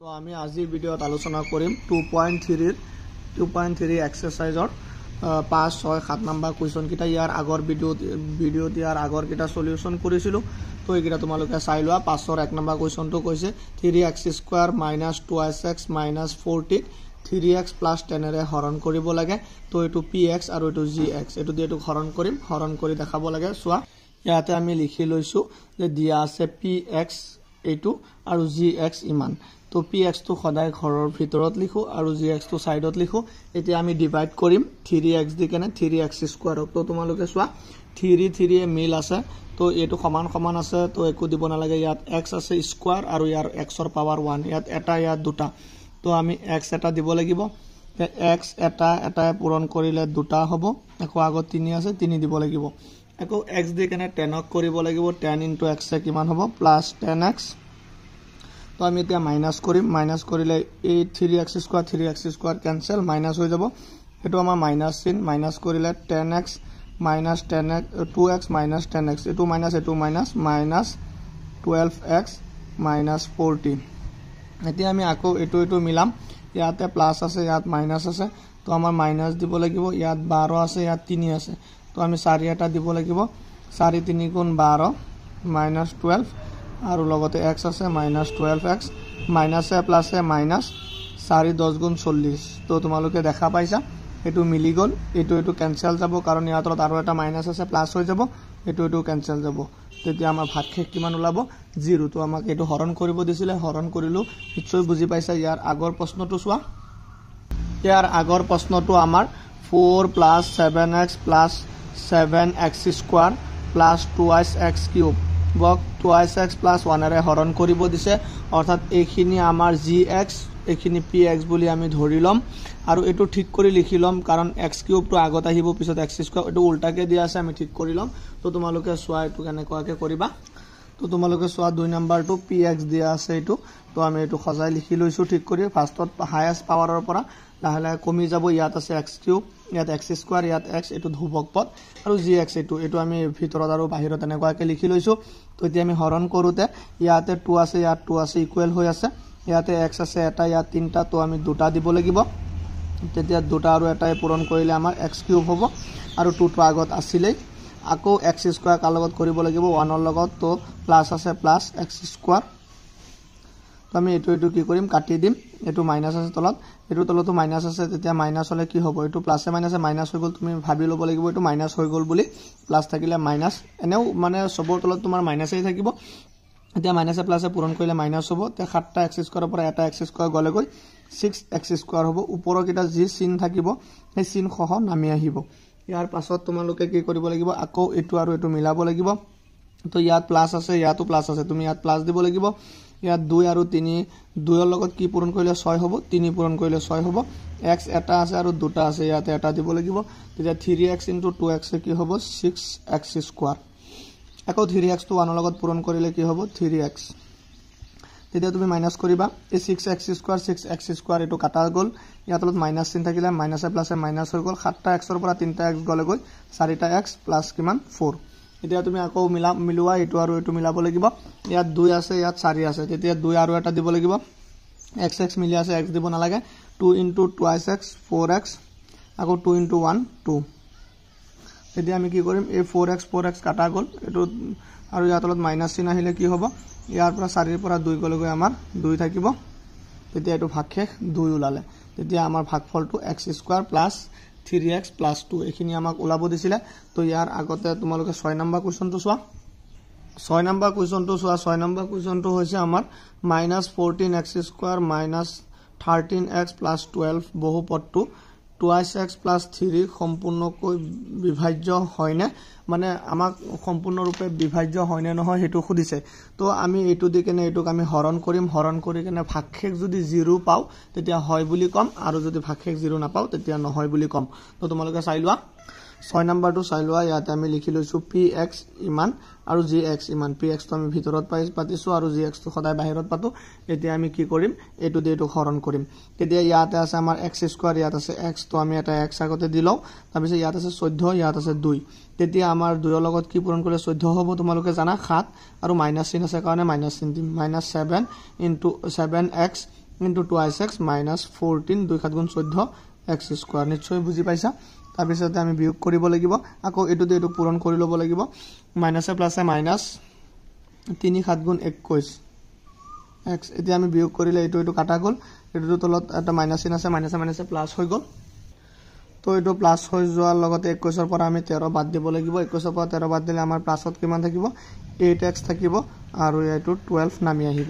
তো আমি আজিৰ ভিডিঅ'ত আলোচনা কৰিম 2.3 এক্সাৰসাইজৰ 5 6 7 নম্বৰ কুৱেশ্যন কিটা ইয়াৰ আগৰ ভিডিঅ'ত ইয়াৰ আগৰ কিটা সলিউশন কৰিছিলো তো এইকিটা তোমালোকে চাই লোৱা 5 ৰ 1 নম্বৰ কুৱেশ্যনটো কৈছে 3x² - 2x 40 3x + 10 ৰে হৰণ কৰিব লাগে তো এটো px আৰু এটো gx এটো দিয়ে এটো হৰণ কৰি দেখাব লাগে সোৱা ইয়াতে আমি লিখি লৈছো যে দিয়া আছে px এটো আৰু gx ইমান তো px তো সদায় ঘৰৰ ভিতৰত লিখো আৰু gx তো সাইডত লিখো এতিয়া আমি ডিভাইড কৰিম 3x দি কেনে 3x² তো তোমালোকে সোৱা 3 এ মিল আছে তো এটো সমান আছে তো একো দিব না লাগে ইয়াত x আছে স্কয়ার আৰু ইয়াৰ x ৰ পাৱাৰ 1 ইয়াত এটা ইয়াত দুটা তো আমি x এটা দিব লাগিব x এটা পূৰণ কৰিলে দুটা হ'ব আকৌ আগত 3 আছে 3 দিব লাগিব আকৌ x দি কেনে 10 ক কৰিব লাগিব 10 * x কিমান হ'ব +10x তো আমি এতিয়া মাইনাস কৰিম মাইনাস কৰিলে এই 3x² ক্যান্সেল মাইনাস হৈ যাব এটো আমাৰ মাইনাস চিন মাইনাস কৰিলে 10x - 10x 2x - 10x এটো মাইনাস -12x - 40 এতিয়া আমি আকৌ এটো মিলাম ইয়াতে প্লাস আছে ইয়াত মাইনাস আছে তো আমাৰ মাইনাস দিব লাগিব ইয়াত 12 আছে ইয়াত 3 আছে তো আমি 4 এটা দিব লাগিব 4 3 * 12 -12 আৰু লগতে x আছে -12x মাইনাস এ প্লাস এ মাইনাস 4 10 * 40 তো তোমালোকে দেখা পাইছা এটো মিলি গল এটো ক্যান্সেল যাব কাৰণ ইয়াত আৰু এটা মাইনাস আছে প্লাস হৈ যাব এটো ক্যান্সেল যাব তেতিয়া আমাৰ ভাগশেষ কিমান ওলাব 0 তো আমাক এটো হৰণ কৰিব দিছিলে হৰণ কৰিলো নিশ্চয় বুজি পাইছা ইয়াৰ আগৰ প্ৰশ্নটো সোৱা ইয়াৰ আগৰ প্ৰশ্নটো আমাৰ 4 + 7x + 7x² + 2x³ বক 2x + 1 ৰে হৰণ কৰিব দিছে অৰ্থাৎ এইখিনি আমাৰ gx এইখিনি px বুলি আমি ধৰি লম আৰু এটো ঠিক কৰি লিখি লম কাৰণ x³ টো আগত আহিব পিছত x² এটো উল্টাকে দিয়া আছে আমি ঠিক কৰি লম তো তোমালোকে সোৱা এটো কেনেকৈ কৰিবা তো তোমালোকে সোৱা 2 নম্বৰটো px দিয়া আছে এটো তো আমি এটো সজাই লিখি লৈছো ঠিক কৰি ফাৰ্ষ্টত হাইয়েস্ট পাৱাৰৰ পৰা লাহে কমি যাব ইয়াত আছে x³ ইয়াত x² ইয়াত x এটো ধ্ৰুবক পদ আৰু gx এটো আমি ভিতৰত আৰু বাহিৰত এনেকুৱাকে লিখি লৈছো তো এতিয়া আমি হৰণ কৰোতে ইয়াতে 2 আছে ইয়াত 2 আছে ইকুৱেল হৈ আছে ইয়াতে x আছে এটা ইয়াত তিনটা তো আমি দুটা দিব লাগিব তেতিয়া দুটা আৰু এটাই পূৰণ কৰিলে আমাৰ x³ হ'ব আৰু 2 টো আগত আছিল আকৌ x² কাৰ লগত কৰিব লাগিব 1 ৰ লগত তো প্লাস আছে প্লাস x² তো আমি এটো কি কৰিম কাটি দিম এটো মাইনাস আছে তলত এটো তলতো মাইনাস আছে তেতিয়া মাইনাস হলে কি হ'ব এটো প্লাসে মাইনাসে মাইনাস হৈ গল তুমি ভাবি ল'ব লাগিব এটো মাইনাস হৈ গল বুলি প্লাস থাকিলে মাইনাস এনেও মানে সবৰ তলত তোমাৰ মাইনাসই থাকিব এতিয়া মাইনাসে প্লাসে পূৰণ কৰিলে মাইনাস হ'ব তে 7টা x² পৰা এটা x² গলে গৈ 6x² হ'ব ওপৰৰ কিটা যি চিন থাকিব সেই চিন সহ নামি আহিব ইয়াৰ পাছত তোমালোকে কি কৰিব লাগিব আকৌ এটো আৰু এটো মিলাব লাগিব তো ইয়াত প্লাস আছে ইয়াতো প্লাস আছে তুমি ইয়াত প্লাস দিব লাগিব ইয়াত 2 আৰু 3 2 ৰ লগত কি পূৰণ কৰিলে 6 হ'ব 3 পূৰণ কৰিলে 6 হ'ব x এটা আছে আৰু দুটা আছে ইয়াতে এটা দিব লাগিব তেতিয়া 3x * 2x কি হ'ব 6x² আকৌ 3x টো 1 ৰ লগত পূৰণ কৰিলে কি হ'ব 3x তেতিয়া তুমি মাইনাস কৰিবা এই 6x² এটো কাটা গল ইয়াত তলত মাইনাস চিন থাকিলে মাইনাসে প্লাসে মাইনাস হৈ গল 7টা x ৰ পৰা 3টা x গলে গৈ 4টা x প্লাস কিমান 4 এতিয়া তুমি আকৌ মিলোৱা এটো আৰু এটো মিলাব লাগিব ইয়াত 2 আছে ইয়াত 4 আছে তেতিয়া 2 আৰু এটা দিব লাগিব x মিলি আছে x দিব না লাগে 2 * 2x 4x আকৌ 2 * 1 2 তেতিয়া আমি কি কৰিম এই 4x কাটা গল এটো আৰু ইয়াত তলত মাইনাস চিন আহিলে কি হ'ব ইয়াৰ পৰা 4 ৰ পৰা 2 গলে গৈ আমাৰ 2 থাকিব তেতিয়া এটো ভাগশেষ 2 ওলালে তেতিয়া আমাৰ ভাগফলটো x² + 3x + 2 এখিনি আমাক ওলাব দিছিলে তো ইয়াৰ আগতে তোমালোকে 6 নম্বৰ কুৱেশ্যনটো সোৱা 6 নম্বৰ কুৱেশ্যনটো হৈছে আমাৰ -14x² - 13x + 12 বহুপদটো 2x + 3 সম্পূৰ্ণকৈ বিভাজ্য হয়নে মানে আমাক সম্পূৰ্ণৰূপে বিভাজ্য হয়নে নহয় হেতু খুদিছে তো আমি এটো দি কেনে এটোক আমি হৰণ কৰি কেনে ভাগশেষ যদি 0 পাও তেতিয়া হয় বুলি কম আৰু যদি ভাগশেষ 0 না পাও তেতিয়া নহয় বুলি কম তো তোমালোকে চাই লোৱা 6 নম্বৰটো চাই লোৱা ইয়াতে আমি লিখি লৈছো px ইমান আৰু gx ইমান px তো আমি ভিতৰত পাতিছো আৰু gx তো সদায় বাহিৰত পাতো এতিয়া আমি কি কৰিম এটো দি এটো হৰণ কৰিম তেতিয়া ইয়াতে আছে আমাৰ x² ইয়াত আছে x তো আমি এটা x আগতে দিলও তাৰ পিছত ইয়াত আছে 14 ইয়াত আছে 2 তেতিয়া আমাৰ 2 ৰ লগত কি পূৰণ কৰিলে 14 হ'ব তোমালোকে জানা 7 আৰু মাইনাস চিন আছে কাৰণে মাইনাস চিন দিম -7 * 7x into twice x minus 14 2 7 গুণ 14 এক্স স্কোৱাৰ নিশ্চয় বুজি পাইছা তাৰপিছতে আমি বিয়োগ কৰিব লাগিব আকৌ এটো দিয়ে এটো পূৰণ কৰি ল'ব লাগিব মাইনাছে প্লাছে মাইনাছ 3 7 গুণ 21 এক্স এতিয়া আমি বিয়োগ কৰিলে এটো এটো কাটা গল এটো তলত এটা মাইনাস চিন আছে মাইনাসে মাইনাসে প্লাস হৈ গল তো এটো প্লাস হৈ যোৱাৰ লগতে 21 ৰ পৰা আমি 13 বাদ দিব লাগিব 21 ৰ পৰা 13 বাদ দিলে আমাৰ প্লাসত কিমান থাকিব 8x থাকিব আৰু এটো 12 নামি আহিব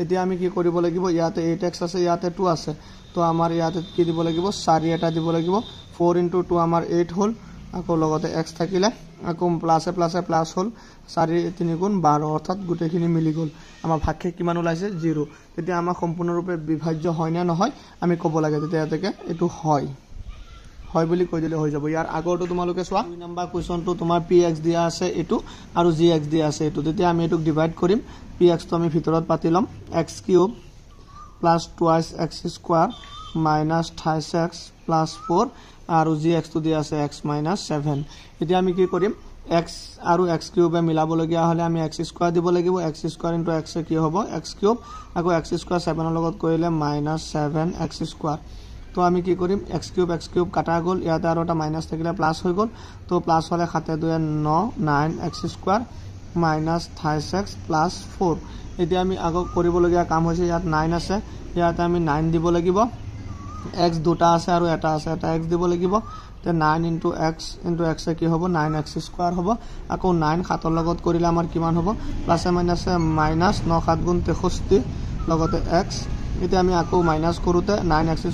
এতিয়া আমি কি কৰিব লাগিব ইয়াতে 8x আছে ইয়াতে 2 আছে তো আমাৰ ইয়াতে কি দিব লাগিব 4 এটা দিব লাগিব 4 * 2 আমাৰ 8 হল আকৌ লগতে x থাকিলে আকৌ প্লাসে প্লাসে প্লাস হল 4 3 গুণ 12 অৰ্থাৎ গুটেখিনি মিলি গল আমাৰ ভাগকে কিমান ওলাইছে 0 তেতিয়া আমাৰ সম্পূৰ্ণৰূপে বিভাজ্য হয় না নহয় আমি ক'ব লাগে তেতিয়া এটাকে এটো হয় বুলি কৈ দিলে হৈ যাব ইয়াৰ আগৰটো তোমালোকে চোৱা 2 নম্বৰ কোৱেশ্চনটো তোমাৰ px দিয়া আছে এটো আৰু gx দিয়া আছে এটো তেতিয়া আমি এটোক ডিভাইড কৰিম px তো আমি ভিতৰত পাতি লম x³ + 2x² - 28x + 4 আৰু gx তো দিয়া আছে x - 7 এতিয়া আমি কি কৰিম x আৰু x³ এ মিলাব লগিয়া হলে আমি x² দিব লাগিব x² * x কি হ'ব x³ আকৌ x² 7 ৰ লগত কৰিলে -7x²। তো আমি কি কৰিম x³ কাটা গল ইয়াতে আৰু এটা মাইনাস থাকিলে প্লাস হৈ গল তো প্লাস হলে 7 2 9 9x² - 28x + 4 এতিয়া আমি আগৰ কৰিব লগিয়া কাম হৈছে ইয়াত 9 আছে ইয়াতে আমি 9 দিব লাগিব x দুটা আছে আৰু এটা আছে এটা x দিব লাগিব তে 9 * x * x কি হ'ব 9x² হ'ব আকৌ 9 7 ৰ লগত কৰিলে আমাৰ কিমান হ'ব প্লাসে মাইনাসে মাইনাস 9 7 গুণ 63 লগতে x এতিয়া আমি আকৌ মাইনাস কৰোতে 9x²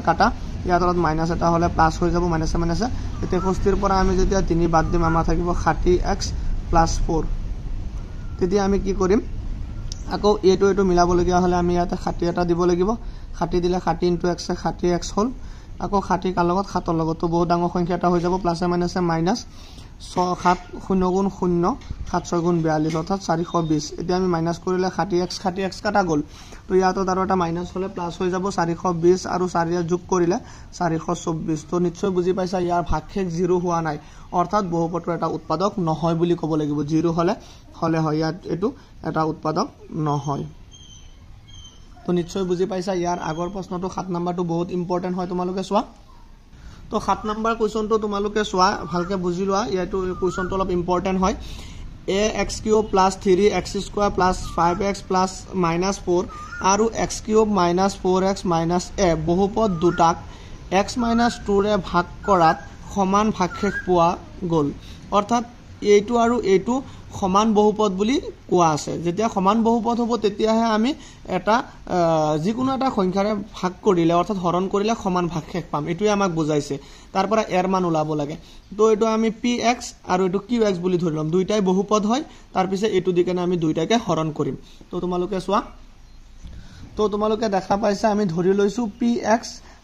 কাটা ইয়াৰ তলত মাইনাস এটা হলে প্লাস হৈ যাব মাইনাসে মাইনাসে 63 ৰ পৰা আমি যেতিয়া 3 বাদ দিম আমাৰ থাকিব 60x + 4 তেতিয়া আমি কি কৰিম আকৌ এটো মিলাব লগিয়া হলে আমি ইয়াতে 60 এটা দিব লাগিব 60 দিলে 60 * x 60x হল আকৌ 60 কাৰ লগত 7 ৰ লগত তো বহুত ডাঙৰ সংখ্যা এটা হৈ যাব প্লাসে মাইনাসে মাইনাস 6 7 0 গুণ 0 7 6 গুণ 42 অৰ্থাৎ 420 এতিয়া আমি মাইনাস কৰিলে 60x কাটা গল তো ইয়াতো আৰু এটা মাইনাস হলে প্লাস হৈ যাব 420 আৰু 4 যোগ কৰিলে 424 তো নিশ্চয় বুজি পাইছা ইয়াৰ ভাগশেষ 0 হোৱা নাই অৰ্থাৎ বহুপদৰ এটা উৎপাদক নহয় বুলি ক'ব লাগিব 0 হলে হয় ইয়াত এটো এটা উৎপাদক নহয় তো নিশ্চয় বুজি পাইছা ইয়াৰ আগৰ প্ৰশ্নটো 7 নম্বৰটো বহুত ইম্পৰ্টেন্ট হয় তোমালোকে চোৱা তো 7 নম্বৰ কোৱেশ্চনটো তোমালোকে চোৱা ভালকে বুজি লোৱা ইয়াটো কোৱেশ্চনটো অলপ ইম্পৰ্টেন্ট হয় ax³ + 3x² + 5x + -4 আৰু x³ - 4x - a বহুপদ দুটাক x - 2 ৰে ভাগ কৰাত সমান ভাগশেষ পোৱা গল অৰ্থাৎ এইটো আৰু এইটো সমান বহুপদ বুলি কোৱা আছে যেতিয়া সমান বহুপদ হ'ব তেতিয়াহে আমি এটা যিকোনো এটা সংখ্যাৰে ভাগ কৰিলে অৰ্থাৎ হৰণ কৰিলে সমান ভাগশেষ পাম এটোই আমাক বুজাইছে তাৰ পৰা এৰ মান ওলাব লাগে তো এটো আমি px আৰু এটো qx বুলি ধৰি লম দুইটাই বহুপদ হয় তাৰ পিছে এটো দিকেনে আমি দুইটাকে হৰণ কৰিম তো তোমালোকে চোৱা তো তোমালোকে দেখা পাইছা আমি ধৰি লৈছো px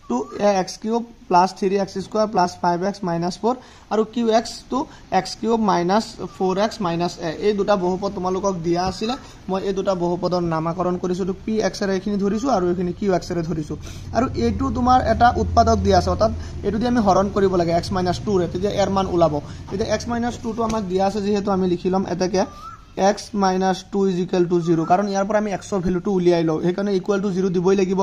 to x³ + 3x² + 5x - 4 আৰু qx to x³ - 4x - a এই দুটা বহুপদ তোমালোকক দিয়া আছিল মই এই দুটা বহুপদৰ নামকৰণ কৰিছো তো px এৰে এখিনি ধৰিছো আৰু এখিনি qx এৰে ধৰিছো আৰু এইটো তোমাৰ এটা উৎপাদক দিয়া আছে অৰ্থাৎ এটো দি আমি হৰণ কৰিব লাগে x - 2 ৰে তেতিয়া এৰ মান ওলাব তেতিয়া x - 2 টো আমাক দিয়া আছে যেহেতু আমি লিখিলম এটাকে x - 2 = 0 কাৰণ ইয়াৰ পৰা আমি x ৰ ভ্যালুটো উলিয়াই লও হেকাৰণে = 0 দিবই লাগিব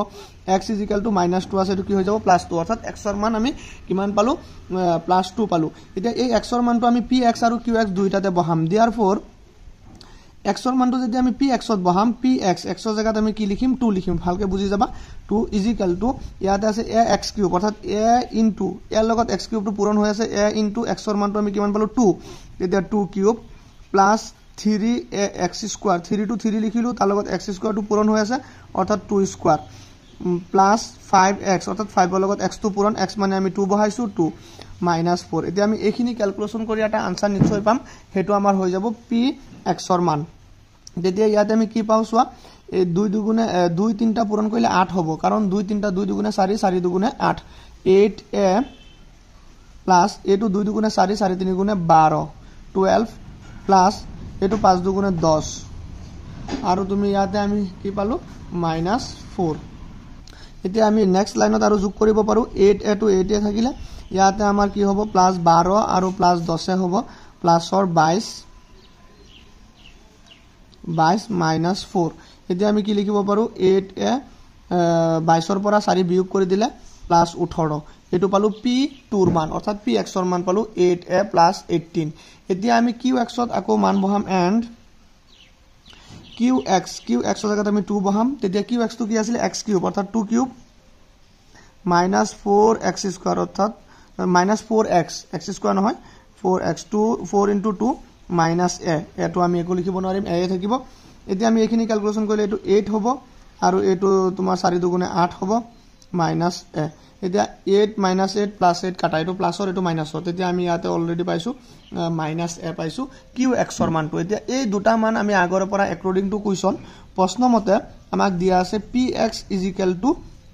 x = -2 আছে তো কি হৈ যাব +2 অৰ্থাৎ x ৰ মান আমি কিমান পালো +2 পালো এতিয়া এই x ৰ মানটো আমি px আৰু qx দুইটাতে বহাম therefore x ৰ মানটো যদি আমি px ত বহাম px x ৰ জায়গাত আমি কি লিখিম 2 লিখিম ভালকে বুজি যাবা 2 = ইয়াতে আছে ax³ অৰ্থাৎ a * এৰ লগত x³ টো পূৰণ হৈ আছে a * x ৰ মানটো আমি কিমান পালো 2 তেতিয়া 2³ + 3ax² 3 to 3 লিখিলো তাৰ লগত x² টো পূৰণ হৈ আছে অৰ্থাৎ 2² + 5x অৰ্থাৎ 5 ৰ লগত x টো পূৰণ x মানে আমি 2 বহাইছো 2 - 4 এতিয়া আমি এইখিনি ক্যালকুলেশন কৰি এটা আনসাৰ নিশ্চয় পাম হেতু আমাৰ হৈ যাব px ৰ মান তেতিয়া ইয়াতে আমি কি পাও চোৱা এই 2 দুগুণে 2 3টা পূৰণ কৰিলে 8 হ'ব কাৰণ 2 3টা 2 দুগুণে 4 4 দুগুণে 8 8a প্লাস এটো 2 দুগুণে 4 4 3 গুণে 12 12 প্লাস এটো 5 দুগুণে 10 আৰু তুমি ইয়াতে আমি কি পালো -4 এতিয়া আমি নেক্সট লাইনত আৰু যোগ কৰিব পাৰো 8a to 8a থাকিলে ইয়াতে আমাৰ কি হ'ব +12 আৰু +10 হ'ব প্লাসৰ 22 - 4 এতিয়া আমি কি লিখিব পাৰো 8a 22 পৰা 4 বিয়োগ কৰি দিলে প্লাস 18 এটো পালো p2 ৰ মান অৰ্থাৎ px ৰ মান পালো 8a plus 18 এতিয়া আমি qx ত আকৌ মান বহাম and qx ৰ জায়গাত আমি 2 বহাম তেতিয়া qx টো কি আছিল x কিউব অৰ্থাৎ 2 কিউব minus 4x স্কয়ার অর্থাৎ minus 4x x স্কয়ার নহয় 4x 4 into 2 minus a এটো আমি একো লিখিব নোৱাৰিম a থাকিব এতিয়া আমি এখিনি ক্যালকুলেশন কৰিলে এটো 8 হ'ব আৰু এটো তোমাৰ 4 দুগুণে 8 হ'ব minus a এতিয়া 8 minus 8 plus 8 কাটা এটো প্লাসৰ এটো মাইনাসৰ তেতিয়া আমি ইয়াতে অলৰেডি পাইছো minus a পাইছো qx ৰ মানটো এতিয়া এই দুটা মান আমি আগৰ পৰা according to question প্ৰশ্ন মতে আমাক দিয়া আছে px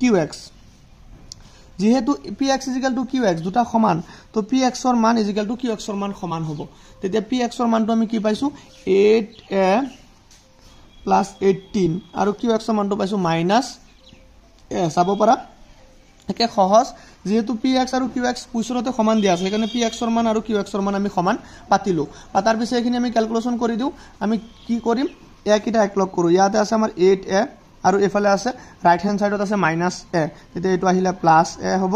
qx যেহেতু px qx দুটা সমান তো px ৰ মান qx ৰ মান সমান হ'ব তেতিয়া px ৰ মানটো আমি কি পাইছো 8a plus 18 আৰু qx ৰ মানটো পাইছো minus a চাব পাৰা একে সহজ যেহেতু px আৰু qx কুৱেশ্যনতে সমান দিয়া আছে সেইকাৰণে px ৰ মান আৰু qx ৰ মান আমি সমান পাতিলো পাতাৰ পিছে এখিনি আমি ক্যালকুলেশন কৰি দিও আমি কি কৰিম a কিটা এক লগ কৰো ইয়াতে আছে আমাৰ 8a আৰু এফালে আছে রাইট হ্যান্ড সাইডত আছে মাইনাস a তেতিয়া এটো আহিলে প্লাস a হ'ব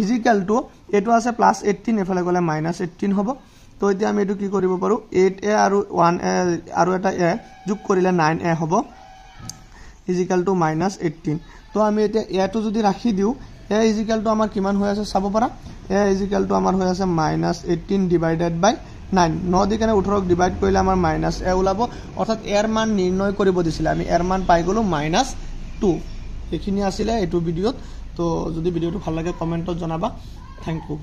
ইকুয়াল টু এটো আছে প্লাস 18 এফালে গলে মাইনাস 18 হ'ব তো এতিয়া আমি এটো কি কৰিব পাৰো 8a আৰু 1a আৰু এটা a যোগ কৰিলে 9a হ'ব ইকুয়াল টু মাইনাস 18 তো আমি এতিয়া a টো যদি ৰাখি দিও a ইকুয়াল টু আমাৰ কিমান হৈ আছে চাব পাৰা a ইকুয়াল টু আমাৰ হৈ আছে মাইনাস 18 ডিভাইডেড বাই 9 9 দি কেনে 18 ডিভাইড কৰিলে আমাৰ মাইনাস a ওলাব অৰ্থাৎ এৰ মান নিৰ্ণয় কৰিব দিছিল আমি এৰ মান পাই গলো -2 এখিনি আছিল এটো ভিডিওত তো যদি ভিডিওটো ভাল লাগে কমেন্টত জনাবা থ্যাংক ইউ